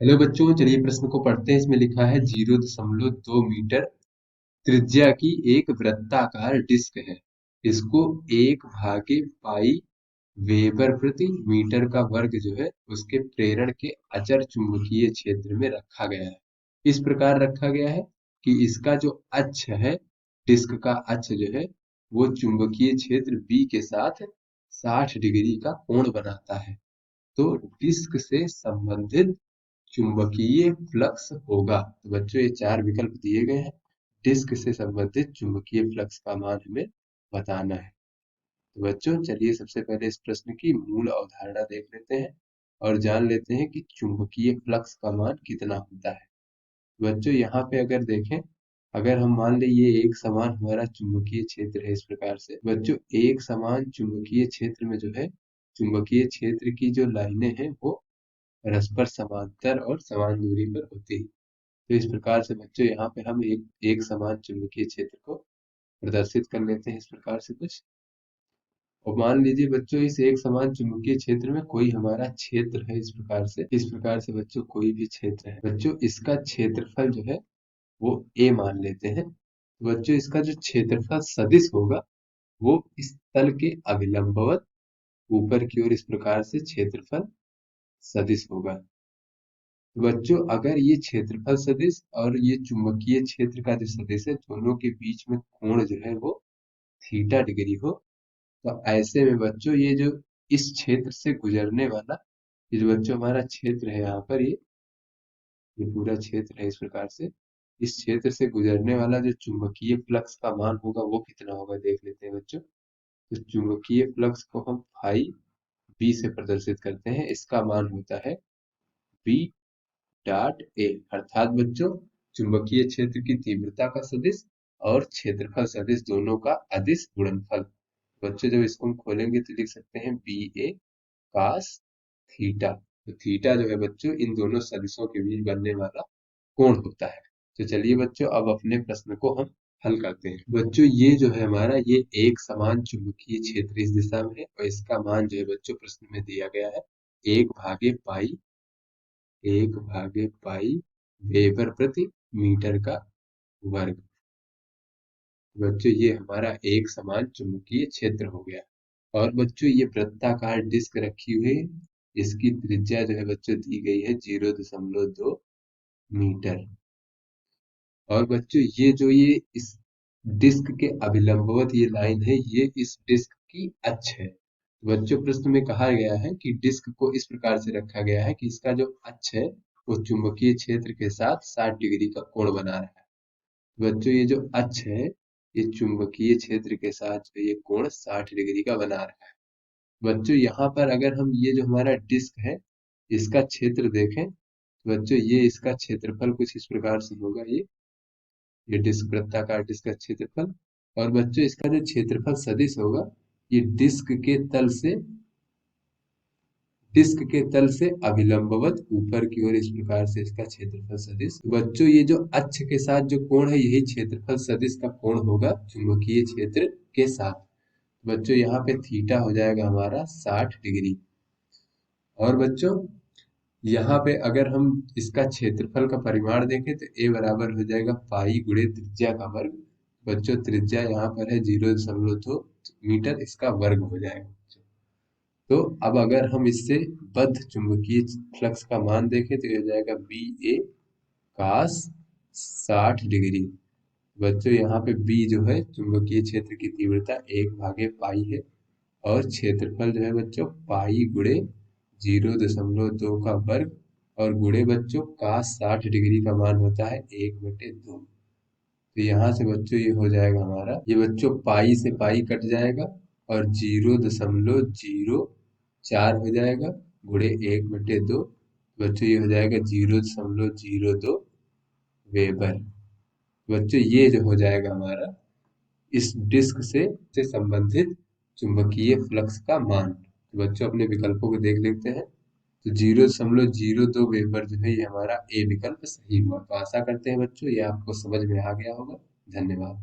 Hello बच्चों, चलिए प्रश्न को पढ़ते हैं। इसमें लिखा है 0.2 मीटर त्रिज्या की एक वृत्ताकार डिस्क है। इसको 1/पाई वेबर प्रति मीटर का वर्ग जो है उसके प्रेरण के अचर चुंबकीय क्षेत्र में रखा गया है। इस प्रकार रखा गया है कि इसका जो अक्ष है, डिस्क का अक्ष जो है वो चुंबकीय क्षेत्र बी के साथ 60 डिग्री का कोण बनाता है। तो डिस्क से संबंधित चुंबकीय फ्लक्स होगा। तो बच्चों ये चार विकल्प दिए गए हैं। डिस्क से संबंधित चुंबकीय फ्लक्स का मान हमें बताना है। तो बच्चों चलिए सबसे पहले इस प्रश्न की मूल अवधारणा देख लेते हैं और जान लेते हैं कि चुंबकीय फ्लक्स का मान कितना होता है। बच्चों यहाँ पे अगर देखें, अगर हम मान लें ये एक समान हमारा चुंबकीय क्षेत्र है। इस प्रकार से बच्चों एक समान चुंबकीय क्षेत्र में जो है चुंबकीय क्षेत्र की जो लाइनें हैं वो परस्पर समांतर और समान दूरी पर होती है। तो इस प्रकार से बच्चों यहाँ पे हम एक समान चुंबकीय क्षेत्र को प्रदर्शित कर लेते हैं इस प्रकार से कुछ। और मान लीजिए बच्चों इस एक समान चुंबकीय क्षेत्र में कोई हमारा क्षेत्र है। इस प्रकार से बच्चों कोई भी क्षेत्र है, बच्चों इसका क्षेत्रफल जो है वो ए मान लेते हैं। तो बच्चों इसका जो क्षेत्रफल सदिश होगा वो इस तल के अभिलंबवत ऊपर की ओर इस प्रकार से क्षेत्रफल सदिश होगा। बच्चों अगर ये क्षेत्रफल सदिश और ये चुंबकीय क्षेत्र का जो सदिश है, दोनों के बीच में कोण जो है वो थीटा डिग्री हो, तो ऐसे में बच्चों ये जो इस क्षेत्र से गुजरने वाला ये जो बच्चों हमारा क्षेत्र है यहाँ पर ये पूरा क्षेत्र है। इस प्रकार से इस क्षेत्र से गुजरने वाला जो चुंबकीय फ्लक्स का मान होगा वो कितना होगा देख लेते हैं बच्चों। तो चुंबकीय फ्लक्स को हम फाई बी से प्रदर्शित करते हैं। इसका मान होता है बी डॉट ए, अर्थात बच्चों चुंबकीय क्षेत्र की तीव्रता का सदिश और क्षेत्रफल सदिश दोनों का अदिश गुणनफल। बच्चों जब इसको हम खोलेंगे तो लिख सकते हैं बी ए कास थीटा। तो थीटा जो है बच्चों इन दोनों सदिशों के बीच बनने वाला कोण होता है। तो चलिए बच्चों अब अपने प्रश्न को हम हल करते हैं। बच्चों ये जो है हमारा ये एक समान चुंबकीय क्षेत्र इस दिशा में है और इसका मान जो है बच्चों प्रश्न में दिया गया है 1/पाई वेबर प्रति मीटर का वर्ग। बच्चों ये हमारा एक समान चुंबकीय क्षेत्र हो गया। और बच्चों ये वृत्ताकार डिस्क रखी हुई है। इसकी त्रिज्या जो है बच्चों दी गई है 0.2 मीटर। और बच्चों ये इस डिस्क के अभिलंबवत ये लाइन है, ये इस डिस्क की अक्ष है। बच्चों प्रश्न में कहा गया है कि डिस्क को इस प्रकार से रखा गया है कि इसका जो अक्ष है वो चुंबकीय क्षेत्र के साथ 60 डिग्री का कोण बना रहा है। बच्चों ये जो अक्ष है ये चुंबकीय क्षेत्र के साथ जो ये कोण 60 डिग्री का बना रहा है। बच्चों यहाँ पर अगर हम ये जो हमारा डिस्क है इसका क्षेत्र देखें तो बच्चों ये इसका क्षेत्रफल कुछ इस प्रकार से होगा। ये डिस्क वृत्ताकार डिस्क का क्षेत्रफल। और बच्चों इसका जो क्षेत्रफल सदिश होगा ये डिस्क के तल से अभिलंबवत ऊपर की ओर इस प्रकार से इसका क्षेत्रफल सदिश। बच्चों ये जो अक्ष के साथ जो कोण है यही क्षेत्रफल सदिश का कोण होगा चुंबकीय क्षेत्र के साथ। बच्चों यहाँ पे थीटा हो जाएगा हमारा 60 डिग्री। और बच्चों यहाँ पे अगर हम इसका क्षेत्रफल का परिमाण देखें तो ए बराबर हो जाएगा पाई गुणे त्रिज्या का वर्ग। बच्चों त्रिज्या यहाँ पर है 0.2 मीटर, इसका वर्ग हो जाएगा। तो अब अगर हम इससे बद्ध चुंबकीय फ्लक्स का मान देखें तो ये हो जाएगा बी ए कास 60 डिग्री। बच्चों यहाँ पे बी जो है चुंबकीय क्षेत्र की तीव्रता 1/पाई है और क्षेत्रफल जो है बच्चों पाई गुणे 0.2 का वर्ग और गुणे बच्चों कास 60 डिग्री का मान होता है 1/2। तो यहाँ से बच्चों ये हो जाएगा हमारा, ये बच्चों पाई से पाई कट जाएगा और 0.04 हो जाएगा गुणे 1/2। बच्चों ये हो जाएगा 0.02 वेबर। बच्चों ये जो हो जाएगा हमारा इस डिस्क से संबंधित चुंबकीय फ्लक्स का मान। तो बच्चों अपने विकल्पों को देख लेते हैं। तो 0.02 वेबर जो है ये हमारा ए विकल्प सही हुआ। तो आशा करते हैं बच्चों ये आपको समझ में आ गया होगा। धन्यवाद।